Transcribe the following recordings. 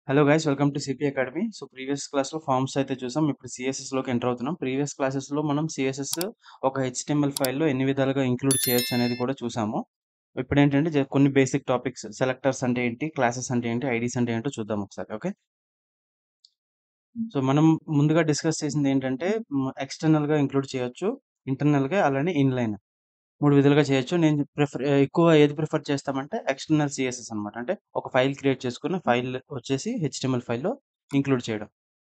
Hello guys welcome to CP academy. So previous క్లాస్లో forms అయితే చూసాం. ఇప్పుడు సిఎస్ఎస్లోకి ఎంటర్ అవుతున్నాం. ప్రీవియస్ క్లాసెస్లో మనం సిఎస్ఎస్ ఒక హెచ్టిఎంఎల్ ఫైల్లో ఎన్ని విధాలుగా ఇంక్లూడ్ చేయొచ్చు అనేది కూడా చూసాము. ఇప్పుడు ఏంటంటే కొన్ని బేసిక్ టాపిక్స్, సెలెక్టర్స్ అంటే ఏంటి, క్లాసెస్ అంటే ఏంటి, ఐడీస్ అంటే ఏంటో చూద్దాం ఒకసారి. ఓకే, సో మనం ముందుగా డిస్కస్ చేసింది ఏంటంటే ఎక్స్టర్నల్గా ఇంక్లూడ్ చేయొచ్చు, ఇంటర్నల్గా, అలానే ఇన్లైన్, మూడు విధాలుగా చేయొచ్చు. నేను ఎక్కువ ఏది ప్రిఫర్ చేస్తామంటే ఎక్స్టర్నల్ సిఎస్ఎస్ అనమాట. అంటే ఒక ఫైల్ క్రియేట్ చేసుకున్న ఫైల్ వచ్చేసి హెచ్టిఎంఎల్ ఫైల్లో ఇంక్లూడ్ చేయడం.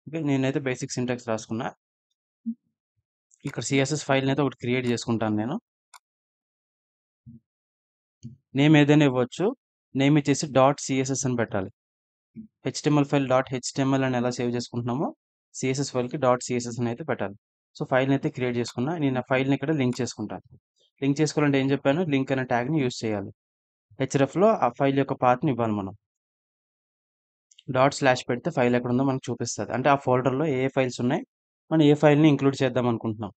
ఓకే, నేనైతే బేసిక్ సింటాక్స్ రాసుకున్నా. ఇక్కడ సిఎస్ఎస్ ఫైల్ని అయితే ఒకటి క్రియేట్ చేసుకుంటాను నేను. నేమ్ ఏదైనా ఇవ్వచ్చు. నేమ్ ఇచ్చేసి డాట్ సిఎస్ఎస్ అని పెట్టాలి. హెచ్టిఎంఎల్ ఫైల్ డాట్ హెచ్టిఎంఎల్ అని ఎలా సేవ్ చేసుకుంటున్నామో సిఎస్ఎస్ ఫైల్కి డాట్ సిఎస్ఎస్ అని అయితే పెట్టాలి. సో ఫైల్ని అయితే క్రియేట్ చేసుకున్నా. నేను ఆ ఫైల్ని ఇక్కడ లింక్ చేసుకుంటాను. లింక్ చేసుకోవాలంటే ఏం చెప్పాను, లింక్ అనే ట్యాగ్ని యూజ్ చేయాలి. హెచ్ఎఫ్లో ఆ ఫైల్ యొక్క పాత్ని ఇవ్వాలి మనం. డాట్ స్లాష్ పెడితే ఫైల్ ఎక్కడ ఉందో మనకు చూపిస్తుంది. అంటే ఆ ఫోల్డర్లో ఏ ఫైల్స్ ఉన్నాయి, మనం ఏ ఫైల్ని ఇంక్లూడ్ చేద్దాం అనుకుంటున్నాం.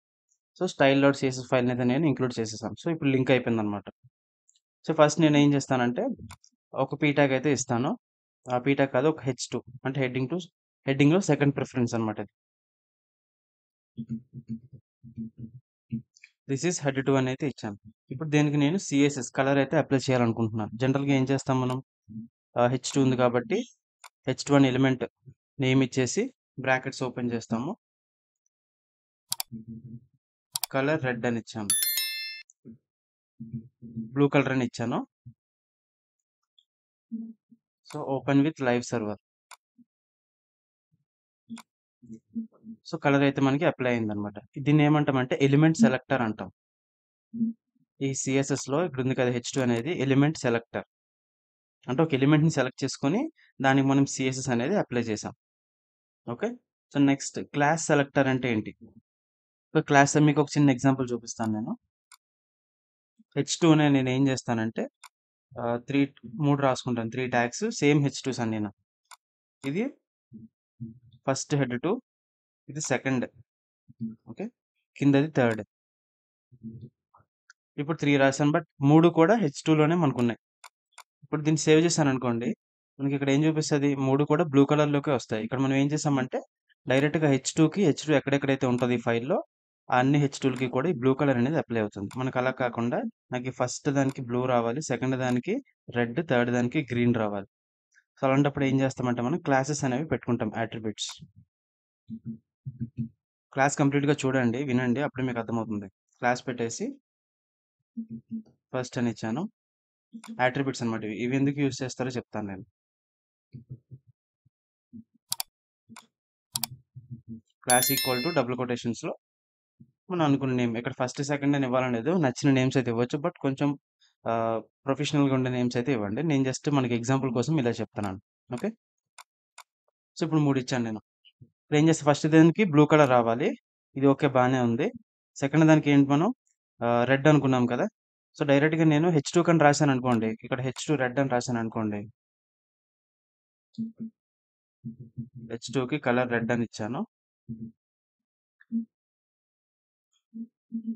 సో స్టైల్ డాట్ సిఎస్ఎస్ ఫైల్ని అయితే నేను ఇంక్లూడ్ చేసేసాను. సో ఇప్పుడు లింక్ అయిపోయింది అనమాట. సో ఫస్ట్ నేను ఏం చేస్తానంటే ఒక పీ ట్యాగ్ అయితే ఇస్తాను. ఆ పీ ట్యాగ్ కాదు, ఒక H2 అంటే హెడ్డింగ్లో సెకండ్ ప్రిఫరెన్స్ అనమాట. దిస్ ఈస్ హెడ్ 2 అని అయితే ఇచ్చాను. ఇప్పుడు దీనికి నేను సిఎస్ఎస్ కలర్ అయితే అప్లై చేయాలనుకుంటున్నాను. జనరల్గా ఏం చేస్తాం మనం, H2 ఉంది కాబట్టి H2 అనే ఎలిమెంట్ నేమ్ ఇచ్చేసి బ్రాకెట్స్ ఓపెన్ చేస్తాము. కలర్ రెడ్ అని ఇచ్చాను, బ్లూ కలర్ అని ఇచ్చాను. So open with live server. So colour అయితే మనకి అప్లై అయింది అనమాట. దీన్ని ఏమంటామంటే ఎలిమెంట్ సెలెక్టర్ అంటాం. ఈ సిఎస్ఎస్ లో ఇక్కడ ఉంది కదా H2 అనేది ఎలిమెంట్ సెలెక్టర్. అంటే ఒక ఎలిమెంట్ ని సెలెక్ట్ చేసుకొని దానికి మనం సిఎస్ఎస్ అనేది అప్లై చేసాం. Okay, so next class selector అంటే ఏంటి. క్లాస్ మీకు ఒక చిన్న ఎగ్జాంపుల్ చూపిస్తాను నేను. H2 నే నేను ఏం చేస్తానంటే మూడు రాసుకుంటాను, 3 ట్యాగ్స్ సేమ్ H2s అని. నేను ఇది ఫస్ట్ హెడ్ 2, ఇది సెకండ్, ఓకే, కిందది థర్డ్. ఇప్పుడు 3 రాశాను, బట్ మూడు కూడా H2 లోనే మనకున్నాయి. ఇప్పుడు దీన్ని సేవ్ చేశాను అనుకోండి, మనకి ఇక్కడ ఏం చూపిస్తుంది, మూడు కూడా బ్లూ కలర్లోకి వస్తాయి. ఇక్కడ మనం ఏం చేసామంటే డైరెక్ట్గా H2కి H2 ఎక్కడెక్కడైతే ఉంటుంది ఈ ఫైల్లో ఆ అన్ని H2లకి కూడా ఈ బ్లూ కలర్ అనేది అప్లై అవుతుంది. మనకు అలా కాకుండా నాకు ఫస్ట్ దానికి బ్లూ రావాలి, సెకండ్ దానికి రెడ్, థర్డ్ దానికి గ్రీన్ రావాలి. సో అలాంటప్పుడు ఏం చేస్తామంటే మనం క్లాసెస్ అనేవి పెట్టుకుంటాం, అట్రిబ్యూట్స్. క్లాస్ కంప్లీట్గా చూడండి, వినండి, అప్పుడు మీకు అర్థమవుతుంది. క్లాస్ పెట్టేసి ఫస్ట్ అని ఇచ్చాను. అట్రిబ్యూట్స్ అనమాట. ఇవి ఎందుకు యూజ్ చేస్తారో చెప్తాను నేను. క్లాస్ ఈక్వల్ టు డబుల్ కొటేషన్స్లో మనం అనుకున్న నేమ్. ఇక్కడ ఫస్ట్ సెకండ్ అని ఇవ్వాలని లేదు, నచ్చిన నేమ్స్ అయితే ఇవ్వచ్చు, బట్ కొంచెం ప్రొఫెషనల్గా ఉండే నేమ్స్ అయితే ఇవ్వండి. నేను జస్ట్ మనకి ఎగ్జాంపుల్ కోసం ఇలా చెప్తున్నాను. ఓకే, సో ఇప్పుడు మూడు ఇచ్చాను నేను. ఇప్పుడు ఏం చేస్తే ఫస్ట్ దానికి బ్లూ కలర్ రావాలి, ఇది ఓకే బాగానే ఉంది. సెకండ్ దానికి ఏంటి, మనం రెడ్ అనుకున్నాం కదా. సో డైరెక్ట్గా నేను H2 కని రాశాను అనుకోండి, ఇక్కడ H2 రెడ్ అని రాశాను అనుకోండి, H2కి కలర్ రెడ్ అని ఇచ్చాను.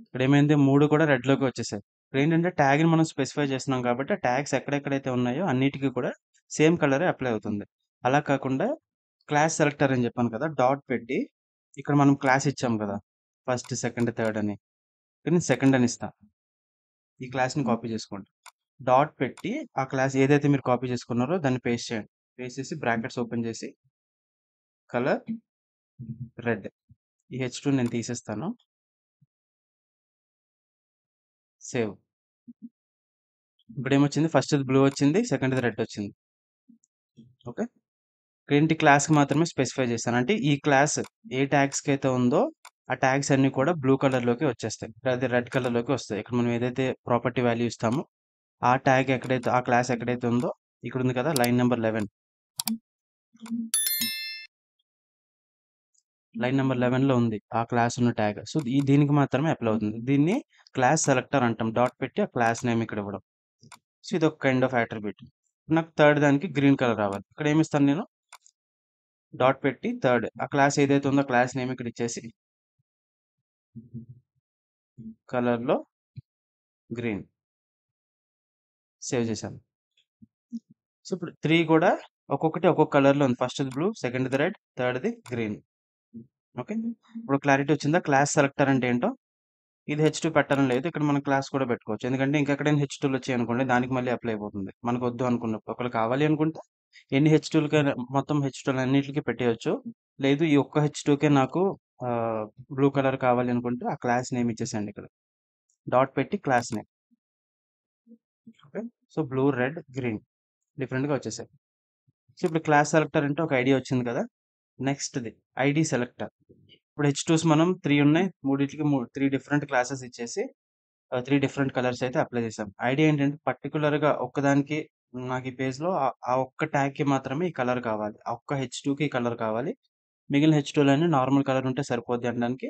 ఇక్కడ ఏమైంది, మూడు కూడా రెడ్లోకి వచ్చేసాయి. ఇప్పుడు ఏంటంటే ట్యాగ్ని మనం స్పెసిఫై చేస్తున్నాం కాబట్టి ఆ ట్యాగ్స్ ఎక్కడెక్కడైతే ఉన్నాయో అన్నిటికీ కూడా సేమ్ కలరే అప్లై అవుతుంది. అలా కాకుండా క్లాస్ సెలెక్టర్ అని చెప్పాను కదా, డాట్ పెట్టి ఇక్కడ మనం క్లాస్ ఇచ్చాం కదా ఫస్ట్, సెకండ్, థర్డ్ అని, నేను సెకండ్ అని ఇస్తాను. ఈ క్లాస్ని కాపీ చేసుకోండి. డాట్ పెట్టి ఆ క్లాస్ ఏదైతే మీరు కాపీ చేసుకున్నారో దాన్ని పేస్ట్ చేయండి. పేస్ట్ చేసి బ్రాకెట్స్ ఓపెన్ చేసి కలర్ రెడ్, ఈ H2 నేను తీసేస్తాను. సేవ్. ఇప్పుడు ఏమొచ్చింది, ఫస్ట్ బ్లూ వచ్చింది, సెకండ్ రెడ్ వచ్చింది. ఓకే, ఏంటి క్లాస్కి మాత్రమే స్పెసిఫై చేస్తాను. అంటే ఈ క్లాస్ ఏ ట్యాగ్స్కి అయితే ఉందో ఆ ట్యాగ్స్ అన్ని కూడా బ్లూ కలర్లోకి వచ్చేస్తాయి, అదే రెడ్ కలర్లోకి వస్తాయి. ఇక్కడ మనం ఏదైతే ప్రాపర్టీ వాల్యూ ఇస్తామో ఆ ట్యాగ్ ఎక్కడైతే, ఆ క్లాస్ ఎక్కడైతే ఉందో, ఇక్కడ ఉంది కదా లైన్ నెంబర్ 11, లైన్ నెంబర్ 11లో ఉంది ఆ క్లాస్ ఉన్న ట్యాగ్. సో దీనికి మాత్రమే అప్లై అవుతుంది. దీన్ని క్లాస్ సెలెక్టర్ అంటాం. డాట్ పెట్టి ఆ క్లాస్ నేమ్ ఇక్కడ ఇవ్వడం. సో ఇది ఒక కైండ్ ఆఫ్ అట్రిబ్యూట్. నాకు థర్డ్ దానికి గ్రీన్ కలర్ రావాలి. ఇక్కడ ఏమి ఇస్తాను నేను, డాట్ పెట్టి థర్డ్ ఆ క్లాస్ ఏదైతే ఉందో క్లాస్ నేమ్ ఇక్కడ ఇచ్చేసి కలర్లో గ్రీన్, సేవ్ చేశాను. సో ఇప్పుడు 3 కూడా ఒక్కొక్కటి ఒక్కొక్క కలర్‌లో ఉంది. ఫస్ట్‌ది బ్లూ, సెకండ్‌ది రెడ్, థర్డ్‌ది గ్రీన్. ఓకే. ఇప్పుడు క్లారిటీ వచ్చిందా? క్లాస్ సెలెక్టర్ అంటే ఏంటో? ఇది హెచ్2 పెట్టాలని లేదు. ఇక్కడ మనం క్లాస్ కూడా పెట్టుకోవచ్చు. ఎందుకంటే ఇంకెక్కడైనా హెచ్2లు వచ్చాయనుకోండి దానికి మళ్ళీ అప్లై అయిపోతుంది. మనకొద్దు అనుకున్నప్పుడు. ఒకవేళ కావాలి అనుకుంటే ఎన్ని హెచ్2లకైనా మొత్తం హెచ్2 అన్నిట్లికి పెట్టేయొచ్చు. లేదు ఈ ఒక్క హెచ్2కే నాకు బ్లూ కలర్ కావాలి అనుకుంటే ఆ క్లాస్ నేమ్ ఇచ్చేసేయండి ఇక్కడ. డాట్ పెట్టి class name. Okay. So, blue, red, green డిఫరెంట్‌గా వచ్చేసాయి. సో, ఇప్పుడు క్లాస్ సెలెక్టర్ అంటే ఒక ఐడియా వచ్చింది కదా! నెక్స్ట్‌ది ఐడీ సెలెక్టర్. ఇప్పుడు హెచ్2స్ మనం 3 ఉన్నాయి. మూడిట్లికి 3 డిఫరెంట్ క్లాసెస్ ఇచ్చేసి 3 డిఫరెంట్ కలర్స్ అయితే అప్లై చేసాం. ఐడియా ఏంటంటే పర్టిక్యులర్‌గా ఒక్కదానికి నాకు ఈ పేజ్‌లో ఆ ఒక్క ట్యాగ్‌కి మాత్రమే ఈ కలర్ కావాలి. ఆ ఒక్క హెచ్2కి ఈ కలర్ కావాలి. మిగిలిన హెచ్2లన్నీ నార్మల్ కలర్ ఉంటే సరిపోద్ది అనడానికి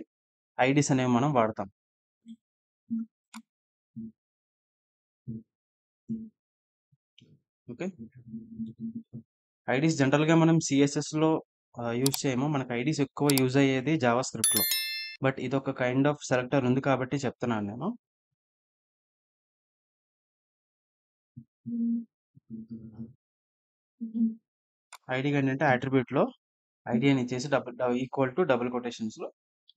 ఐడీస్ అనేవి మనం వాడతాం. ఓకే. ఐడీస్ జనరల్‌గా మనం సీఎస్ఎస్‌లో యూజ్ చేయము. మనకు ఐడీస్ ఎక్కువ యూజ్ అయ్యేది జావా స్క్రిప్ట్‌లో. బట్ ఇదొక కైండ్ ఆఫ్ సెలెక్టర్ ఉంది కాబట్టి చెప్తున్నాను నేను. ఐడీ ఏంటంటే అట్రిబ్యూట్‌లో ఐడీ అని ఇచ్చేసి ఈక్వల్ టు డబుల్ కొటేషన్స్‌లో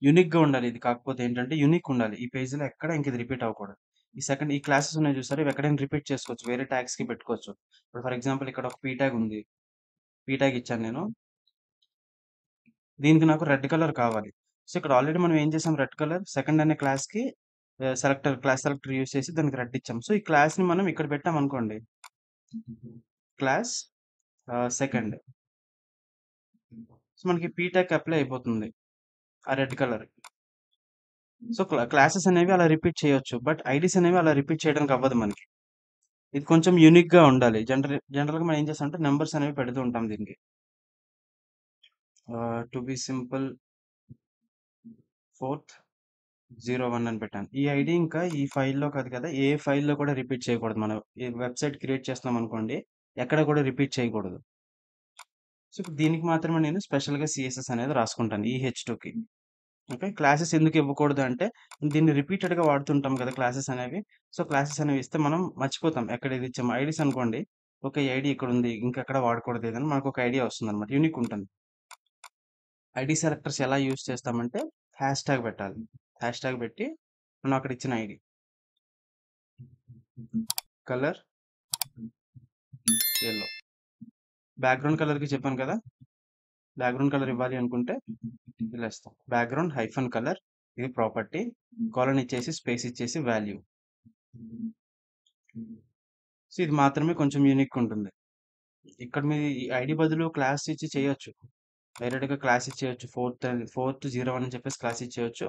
యూనిక్‌గా ఉండాలి. ఇది కాకపోతే ఏంటంటే యూనిక్ ఉండాలి. ఈ పేజ్‌లో ఎక్కడ ఇంక ఇది రిపీట్ అవ్వకూడదు. ఈ క్లాసెస్ ఉన్నాయి చూసారా? ఇవి ఎక్కడైనా రిపీట్ చేసుకోవచ్చు. వేరే ట్యాగ్స్‌కి పెట్టుకోవచ్చు. ఇప్పుడు ఫర్ ఎగ్జాంపుల్ ఇక్కడ ఒక పీ ట్యాగ్ ఉంది. పీ ట్యాగ్ ఇచ్చాను నేను. దీనికి నాకు రెడ్ కలర్ కావాలి. సో, ఇక్కడ ఆల్రెడీ మనం ఏం చేసాం రెడ్ కలర్ సెకండ్ అనే క్లాస్‌కి క్లాస్ సెలెక్టర్ యూజ్ చేసి దానికి రెడ్ ఇచ్చాం. సో, ఈ క్లాస్‌ని మనం ఇక్కడ పెట్టామనుకోండి. Class second. సో, మనకి పీ ట్యాగ్ అప్లై అయిపోతుంది. ఆ రెడ్ కలర్. సో, క్లాసెస్ అనేవి అలా రిపీట్ చేయొచ్చు. బట్ ఐడీస్ అనేవి అలా రిపీట్ చేయడానికి అవ్వదు మనకి. ఇది కొంచెం యూనిక్‌గా ఉండాలి. జనరల్‌గా మనం ఏం చేస్తామంటే నంబర్స్ అనేవి పెడుతూ ఉంటాం దీనికి. టు బి సింపుల్ 4th 01 అని పెట్టాను. ఈ ఐడీ ఇంకా ఈ ఫైల్‌లో కాదు కదా! ఏ ఫైల్‌లో కూడా రిపీట్ చేయకూడదు. మనం ఈ వెబ్‌సైట్ క్రియేట్ చేస్తున్నామనుకోండి, ఎక్కడ కూడా రిపీట్ చేయకూడదు. సో, ఇప్పుడు దీనికి మాత్రమే నేను స్పెషల్‌గా సీఎస్ఎస్ అనేది రాసుకుంటాను. ఈ హెచ్2కి. ఓకే. క్లాసెస్ ఎందుకు ఇవ్వకూడదు అంటే, దీన్ని రిపీటెడ్‌గా వాడుతుంటాం కదా! క్లాసెస్ అనేవి. సో, క్లాసెస్ అనేవి ఇస్తే మనం మర్చిపోతాం. ఎక్కడ ఇది ఇచ్చాము. ఐడీస్ అనుకోండి. ఓకే. ఈ ఐడీ ఇక్కడుంది. ఇంకెక్కడ వాడకూడదు ఇదని మనకొక ఐడియా వస్తుందన్నమాట. యూనిక్ ఉంటుంది. ఐడీ సెలెక్టర్స్ ఎలా యూజ్ చేస్తామంటే, హ్యాష్ ట్యాగ్ పెట్టాలి. హ్యాష్ ట్యాగ్ పెట్టి మనం అక్కడ ఇచ్చిన ఐడీ. Colour yellow. బ్యాక్‌గ్రౌండ్ కలర్‌కి చెప్పాను కదా! బ్యాక్‌గ్రౌండ్ కలర్ ఇవ్వాలి అనుకుంటే ఇలా ఇస్తాం. బ్యాక్‌గ్రౌండ్ హైఫన్ కలర్ ఇది ప్రాపర్టీ. కోలన్ ఇచ్చేసి స్పేస్ ఇచ్చేసి వాల్యూ. సో, ఇది మాత్రమే కొంచెం యూనిక్ ఉంటుంది. ఇక్కడ మీ ఐడీ బదులు క్లాస్ ఇచ్చి చేయొచ్చు. డైరెక్ట్‌గా క్లాస్ ఇచ్చేయొచ్చు. ఫోర్త్ 01 అని చెప్పేసి క్లాస్ ఇచ్చేయొచ్చు.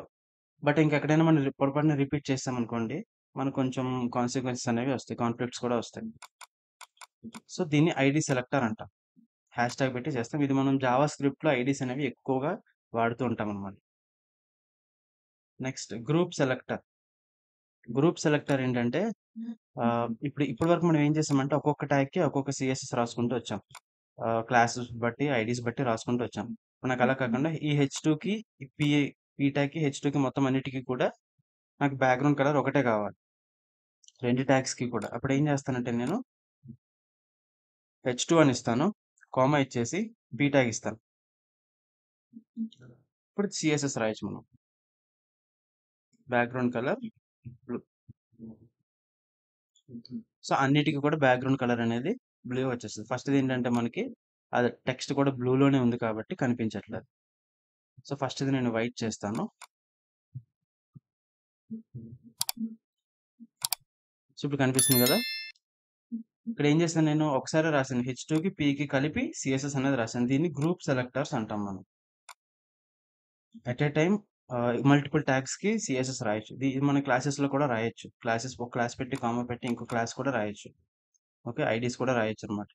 బట్ ఇంకెక్కడైనా మనం పొరపాటున రిపీట్ చేసామనుకోండి, మనకు కొంచెం కాన్సిక్వెన్సెస్ అనేవి వస్తాయి. కాన్‌ఫ్లిక్ట్స్ కూడా వస్తాయి. సో, దీన్ని ఐడీ సెలెక్టర్ అంటాం. హ్యాష్ ట్యాగ్ పెట్టి చేస్తాం. ఇది మనం జావా స్క్రిప్ట్‌లో ఐడీస్ అనేవి ఎక్కువగా వాడుతూ ఉంటామనమాట. Next group selector. Group selector ఏంటంటే ఇప్పటి వరకు మనం ఏం చేసామంటే ఒక్కొక్క ట్యాగ్‌కి ఒక్కొక్క సీఎస్ఎస్ రాసుకుంటూ వచ్చాం. క్లాసెస్ బట్టి, ఐడీస్ బట్టి రాసుకుంటూ వచ్చాం. ఇప్పుడు నాకు అలా కాకుండా ఈ హెచ్2కి, ఈ పీ ట్యాగ్‌కి, హెచ్2కి మొత్తం అన్నిటికి కూడా నాకు బ్యాక్‌గ్రౌండ్ కలర్ ఒకటే కావాలి. 2 ట్యాగ్స్‌కి కూడా. అప్పుడు ఏం చేస్తానంటే నేను హెచ్2 అని ఇస్తాను. కామా ఇచ్చేసి పీ ట్యాగ్ ఇస్తాను. ఇప్పుడు సీఎస్ఎస్ రాయొచ్చు మనం. Background colour blue. సో, అన్నిటికి కూడా బ్యాక్‌గ్రౌండ్ కలర్ అనేది బ్లూ వచ్చేస్తది. ఫస్ట్‌ది ఏంటంటే మనకి అది టెక్స్ట్ కూడా బ్లూలోనే ఉంది కాబట్టి కనిపించట్లేదు. సో, ఫస్ట్‌ది నేను వైట్ చేస్తాను. సో, ఇప్పుడు కనిపిస్తుంది గదా! ఇక్కడ ఏం చేశాను నేను ఒకసారే రాసాను. హెచ్2కి, పీకి కలిపి సీఎస్ఎస్ అనేది రాసాను. దీన్ని గ్రూప్ సెలెక్టర్స్ అంటాం మనం. ఎట్ ఏ టైమ్ మల్టిపుల్ ట్యాగ్స్‌కి సీఎస్ఎస్ రాయొచ్చు. ఇది మన క్లాసెస్‌లో కూడా రాయొచ్చు. ఒక క్లాస్ పెట్టి, కామా పెట్టి ఇంకో క్లాస్ కూడా రాయొచ్చు. ఓకే. ఐడీస్ కూడా రాయొచ్చనమాట.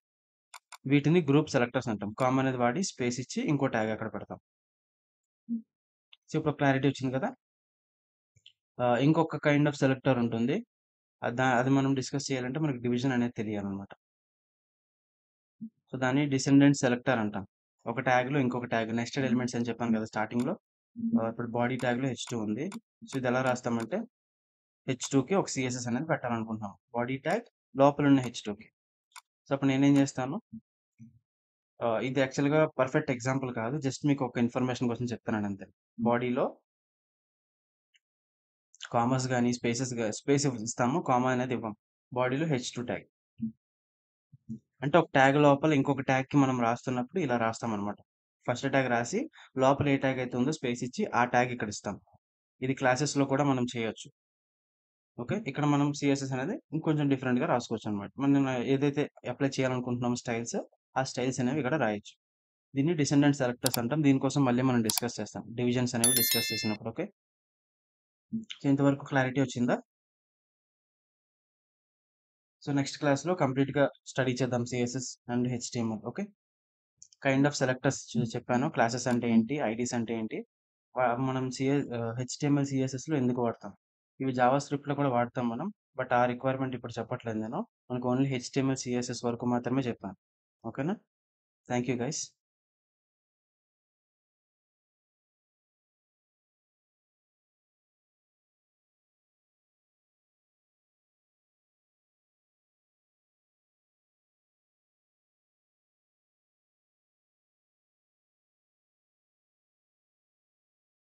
వీటిని గ్రూప్ సెలెక్టర్స్ అంటాం. కామా అనేది వాడి స్పేస్ ఇచ్చి ఇంకో ట్యాగ్ అక్కడ పెడతాం. సో, ఇప్పుడు క్లారిటీ వచ్చింది కదా! ఇంకొక కైండ్ ఆఫ్ సెలెక్టర్ ఉంటుంది. అది మనం డిస్కస్ చేయాలంటే మనకు డివిజన్ అనేది తెలియాలనమాట. సో, దాన్ని డిసెండెంట్ సెలెక్టర్ అంటాం. ఒక ట్యాగ్‌లో ఇంకొక ట్యాగ్ నెస్టెడ్ ఎలిమెంట్స్ అని చెప్పాను కదా! స్టార్టింగ్‌లో. ఇప్పుడు బాడీ ట్యాగ్‌లో హెచ్2 ఉంది. సో, ఇది ఎలా రాస్తామంటే హెచ్2కి ఒక సీఎస్ఎస్ అనేది పెట్టాలనుకుంటున్నాం. బాడీ ట్యాగ్ లోపల ఉన్న హెచ్2కి. సో, అప్పుడు నేనేం చేస్తాను ఇది యాక్చువల్‌గా పర్ఫెక్ట్ ఎగ్జాంపుల్ కాదు. జస్ట్ మీకు ఒక ఇన్ఫర్మేషన్ కోసం చెప్తున్నాను అంతే. బాడీలో కామాస్ గాని, స్పేస్ ఇస్తాము. కామా అనేది ఇవ్వం. బాడీలో హెచ్2 ట్యాగ్. అంటే ఒక ట్యాగ్ లోపల ఇంకొక ట్యాగ్‌కి మనం రాస్తున్నప్పుడు ఇలా రాస్తామనమాట. ఫస్ట్ ట్యాగ్ రాసి లోపల ఏ ట్యాగ్ అయితే ఉందో స్పేస్ ఇచ్చి ఆ ట్యాగ్ ఇక్కడ ఇస్తాం. ఇది క్లాసెస్‌లో కూడా మనం చేయొచ్చు. ఓకే. ఇక్కడ మనం సీఎస్ఎస్ అనేది ఇంకొంచెం డిఫరెంట్‌గా రాసుకోవచ్చనమాట. మనం ఏదైతే అప్లై చేయాలనుకుంటున్నామో స్టైల్స్, ఆ స్టైల్స్ అనేవి ఇక్కడ రాయొచ్చు. దీన్ని డిసెండెంట్ సెలెక్టర్స్ అంటాం. దీనికోసం మళ్ళీ మనం డిస్కస్ చేస్తాం. డివిజన్స్ అనేవి డిస్కస్ చేసినప్పుడు. ఓకే. సో, ఇంతవరకు క్లారిటీ వచ్చిందా? సో, నెక్స్ట్ క్లాస్‌లో కంప్లీట్‌గా స్టడీ చేద్దాం CSS and HTML. Okay. Kind of selectors చెప్పాను. క్లాసెస్ అంటే ఏంటి? ఐడీస్ అంటే ఏంటి? మనం హెచ్‌టీఎంఎల్, సీఎస్ఎస్‌లో ఎందుకు వాడతాం? ఇవి జావా స్క్రిప్ట్‌లో కూడా వాడతాం మనం. బట్ ఆ రిక్వైర్మెంట్ ఇప్పుడు చెప్పట్లేదు నేను. మనకు ఓన్లీ హెచ్‌టీఎంఎల్, సీఎస్ఎస్ వరకు మాత్రమే చెప్పాను. ఓకేనా? Thank you guys.